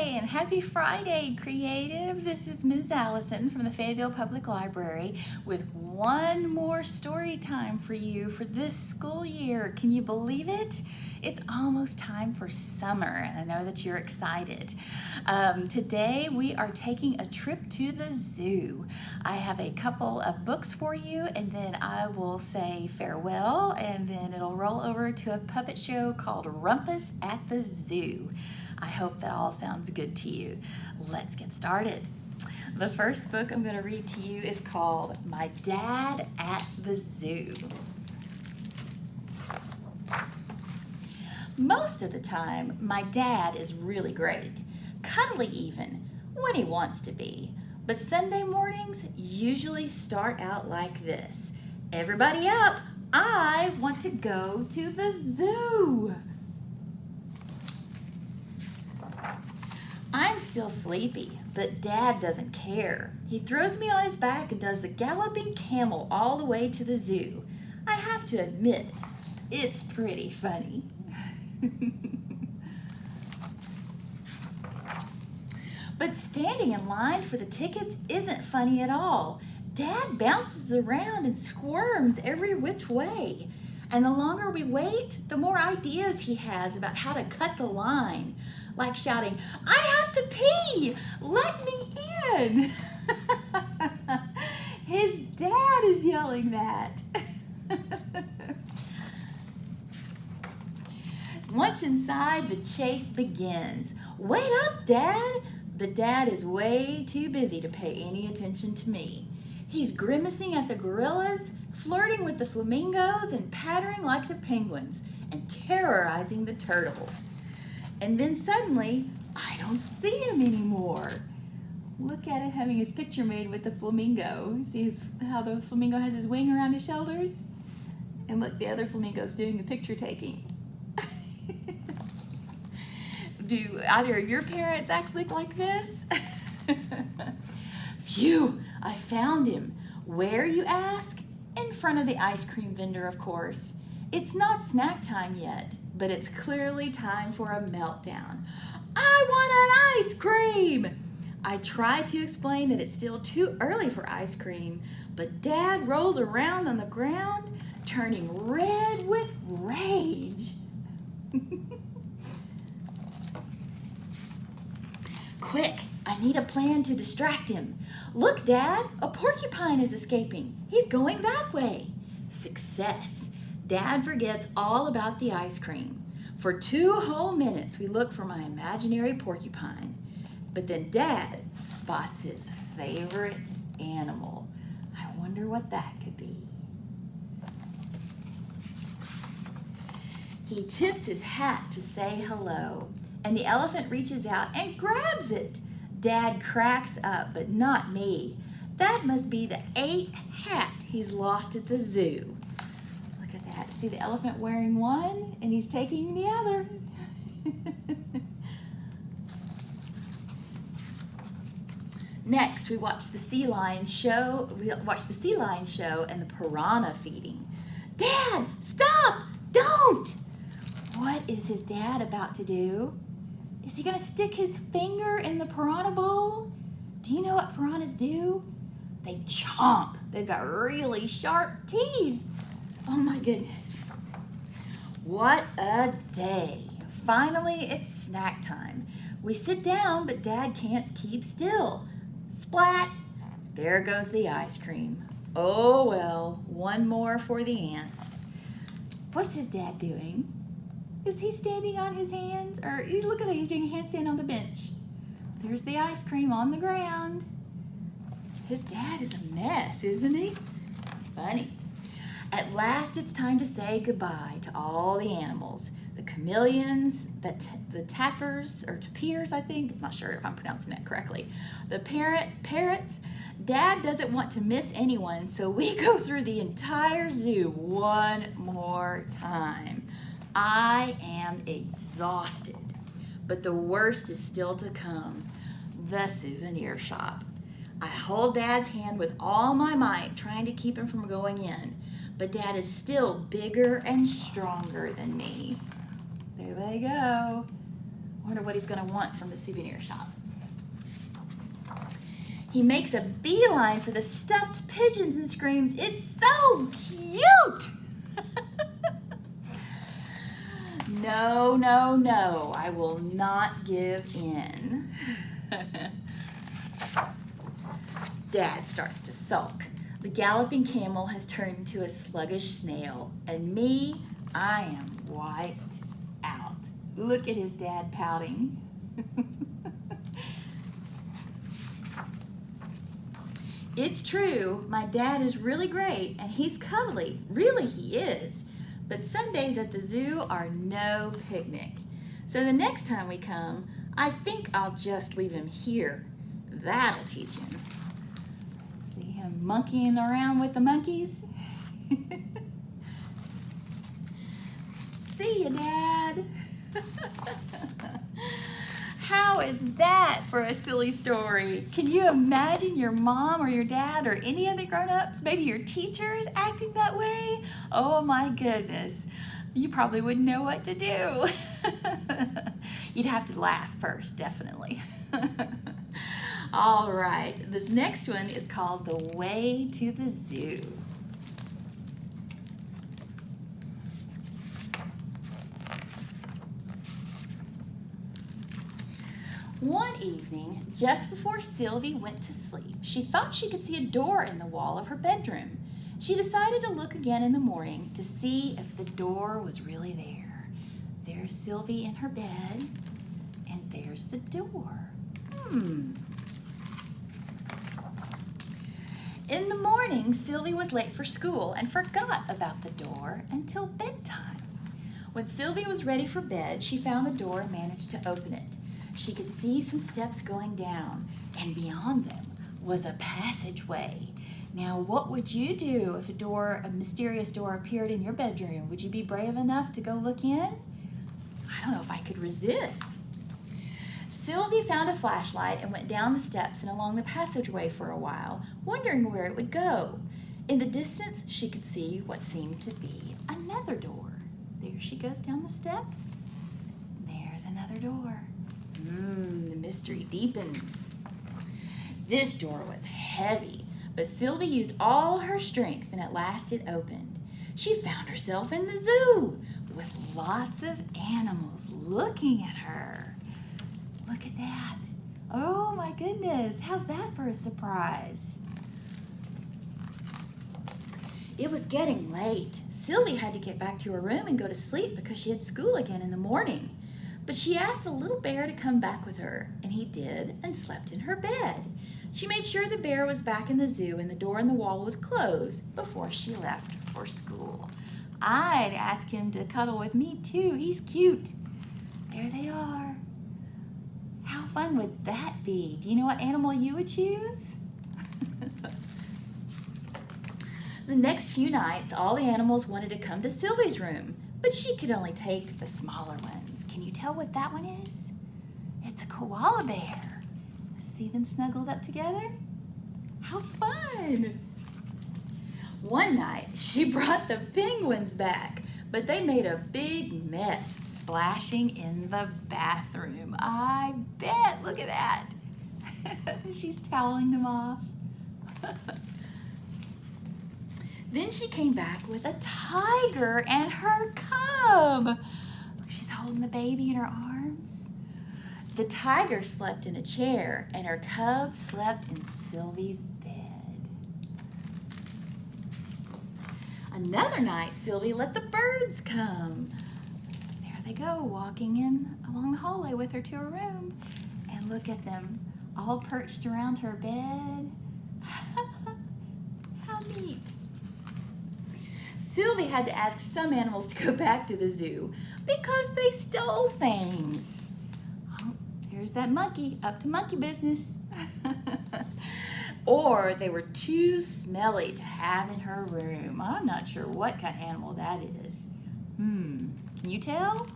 and happy Friday, Creative. This is Ms. Allison from the Fayetteville Public Library with one more story time for you for this school year. Can you believe it? It's almost time for summer, and I know that you're excited. Today we are taking a trip to the zoo. I have a couple of books for you, and then I will say farewell, and then it'll roll over to a puppet show called Rumpus at the Zoo. I hope that all sounds good to you. Let's get started. The first book I'm going to read to you is called My Dad at the Zoo. Most of the time, my dad is really great, cuddly even, when he wants to be. But Sunday mornings usually start out like this. Everybody up, I want to go to the zoo. I'm still sleepy, but Dad doesn't care. He throws me on his back and does the galloping camel all the way to the zoo. I have to admit, it's pretty funny. But standing in line for the tickets isn't funny at all. Dad bounces around and squirms every which way. And the longer we wait, the more ideas he has about how to cut the line. Like shouting, "I have to pee! Let me in!" His dad is yelling that. Once inside, the chase begins. "Wait up, Dad!" But Dad is way too busy to pay any attention to me. He's grimacing at the gorillas, flirting with the flamingos, and pattering like the penguins, and terrorizing the turtles. And then suddenly, I don't see him anymore. Look at him having his picture made with the flamingo. See how the flamingo has his wing around his shoulders? And look, the other flamingo's doing the picture taking. Do either of your parents look like this? Phew, I found him. Where, you ask? In front of the ice cream vendor, of course. It's not snack time yet, but it's clearly time for a meltdown. "I want an ice cream!" I try to explain that it's still too early for ice cream, but Dad rolls around on the ground, turning red with rage. Quick, I need a plan to distract him. "Look, Dad, a porcupine is escaping. He's going that way." Success. Dad forgets all about the ice cream. For 2 whole minutes, we look for my imaginary porcupine. But then Dad spots his favorite animal. I wonder what that could be. He tips his hat to say hello, and the elephant reaches out and grabs it. Dad cracks up, but not me. That must be the 8th hat he's lost at the zoo. Look at that. See the elephant wearing one, and he's taking the other. Next, we watch the sea lion show. And the piranha feeding. "Dad, stop! Don't!" What is his dad about to do? Is he going to stick his finger in the piranha bowl? Do you know what piranhas do? They chomp. They've got really sharp teeth. Oh my goodness. What a day. Finally, it's snack time. We sit down, but Dad can't keep still. Splat! There goes the ice cream. Oh well, one more for the ants. What's his dad doing? Is he standing on his hands? Or look at that, he's doing a handstand on the bench. There's the ice cream on the ground. His dad is a mess, isn't he? Funny. At last, it's time to say goodbye to all the animals. The chameleons, the tappers, or tapirs, I think. I'm not sure if I'm pronouncing that correctly. The parrots. Dad doesn't want to miss anyone, so we go through the entire zoo one more time. I am exhausted, but the worst is still to come. The souvenir shop. I hold Dad's hand with all my might, trying to keep him from going in, but Dad is still bigger and stronger than me. There they go. Wonder what he's gonna want from the souvenir shop. He makes a beeline for the stuffed pigeons and screams, "It's so cute!" No, no, no, I will not give in. Dad starts to sulk. The galloping camel has turned into a sluggish snail, and me, I am wiped out. Look at his dad pouting. It's true, my dad is really great, and he's cuddly. Really, he is. But Sundays at the zoo are no picnic. So the next time we come, I think I'll just leave him here. That'll teach him. See him monkeying around with the monkeys? See ya, Dad. How is that for a silly story? Can you imagine your mom or your dad or any other grown-ups, maybe your teachers, acting that way? Oh my goodness. You probably wouldn't know what to do. You'd have to laugh first, definitely. All right, this next one is called The Way to the Zoo. One evening, just before Sylvie went to sleep, she thought she could see a door in the wall of her bedroom. She decided to look again in the morning to see if the door was really there. There's Sylvie in her bed, and there's the door. In the morning, Sylvie was late for school and forgot about the door until bedtime. When Sylvie was ready for bed, she found the door and managed to open it. She could see some steps going down, and beyond them was a passageway. Now, what would you do if a mysterious door appeared in your bedroom? Would you be brave enough to go look in? I don't know if I could resist. Sylvie found a flashlight and went down the steps and along the passageway for a while, wondering where it would go. In the distance, she could see what seemed to be another door. There she goes down the steps. There's another door. The mystery deepens. This door was heavy, but Sylvie used all her strength, and at last it opened. She found herself in the zoo with lots of animals looking at her. Look at that. Oh my goodness, how's that for a surprise? It was getting late. Sylvie had to get back to her room and go to sleep because she had school again in the morning. But she asked a little bear to come back with her, and he did and slept in her bed. She made sure the bear was back in the zoo and the door in the wall was closed before she left for school. I'd ask him to cuddle with me too. He's cute. There they are. How fun would that be? Do you know what animal you would choose? The next few nights, all the animals wanted to come to Sylvie's room, but she could only take the smaller ones. Can you tell what that one is? It's a koala bear. See them snuggled up together? How fun! One night, she brought the penguins back, but they made a big mess splashing in the bathroom. I bet, look at that. She's toweling them off. Then she came back with a tiger and her cub. Look, she's holding the baby in her arms. The tiger slept in a chair and her cub slept in Sylvie's bed. Another night, Sylvie let the birds come. There they go, walking in along the hallway with her to her room. And look at them, all perched around her bed. How neat. Sylvie had to ask some animals to go back to the zoo because they stole things. Oh, here's that monkey, up to monkey business. Or they were too smelly to have in her room. I'm not sure what kind of animal that is. Can you tell?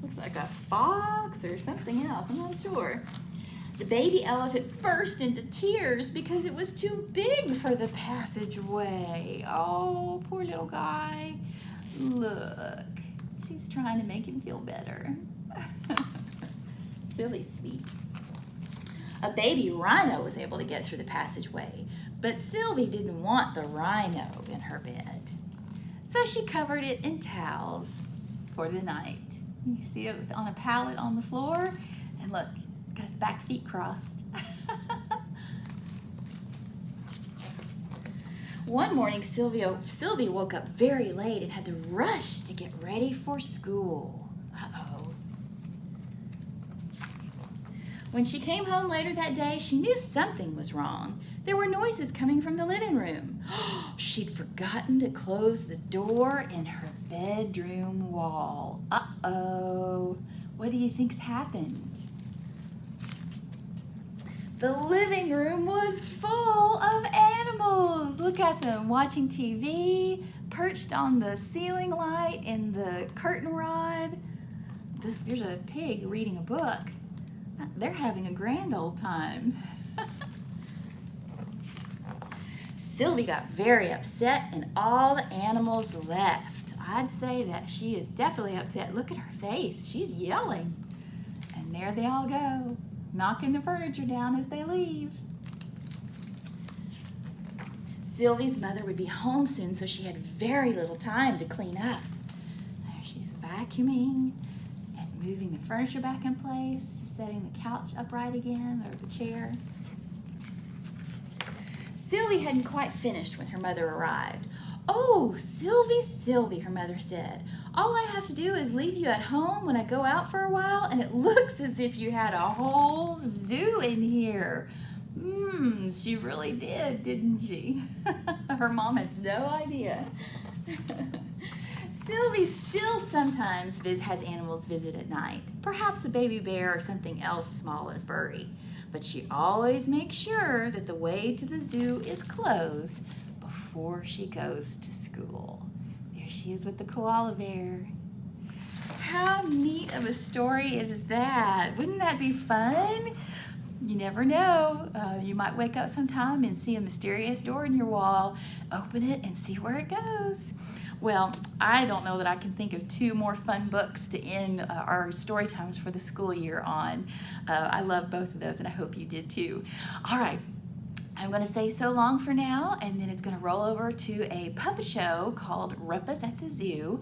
Looks like a fox or something else, I'm not sure. The baby elephant burst into tears because it was too big for the passageway. Oh, poor little guy. Look, she's trying to make him feel better. Sylvie's sweet. A baby rhino was able to get through the passageway, but Sylvie didn't want the rhino in her bed. So she covered it in towels for the night. You see it on a pallet on the floor, and look, it's got its back feet crossed. One morning, Sylvie woke up very late and had to rush to get ready for school. Uh-oh. When she came home later that day, she knew something was wrong. There were noises coming from the living room. She'd forgotten to close the door in her bedroom wall. Uh-oh. What do you think's happened? The living room was full of animals. Look at them watching TV, perched on the ceiling light in the curtain rod. There's a pig reading a book. They're having a grand old time. Sylvie got very upset and all the animals left. I'd say that she is definitely upset. Look at her face. She's yelling. And there they all go, knocking the furniture down as they leave. Sylvie's mother would be home soon, so she had very little time to clean up. There she's vacuuming and moving the furniture back in place, setting the couch upright again, or the chair. Sylvie hadn't quite finished when her mother arrived. "Oh, Sylvie, Sylvie," her mother said. "All I have to do is leave you at home when I go out for a while, and it looks as if you had a whole zoo in here." She really did, didn't she? Her mom has no idea. Sylvie still sometimes has animals visit at night, perhaps a baby bear or something else small and furry. But she always makes sure that the way to the zoo is closed before she goes to school. There she is with the koala bear. How neat of a story is that? Wouldn't that be fun? You never know. You might wake up sometime and see a mysterious door in your wall. Open it and see where it goes. Well, I don't know that I can think of two more fun books to end our story times for the school year on. I love both of those, and I hope you did too. All right, I'm going to say so long for now, and then it's going to roll over to a puppet show called Rumpus at the Zoo.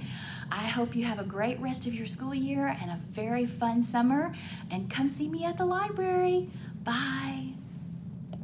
I hope you have a great rest of your school year and a very fun summer, and come see me at the library. Bye.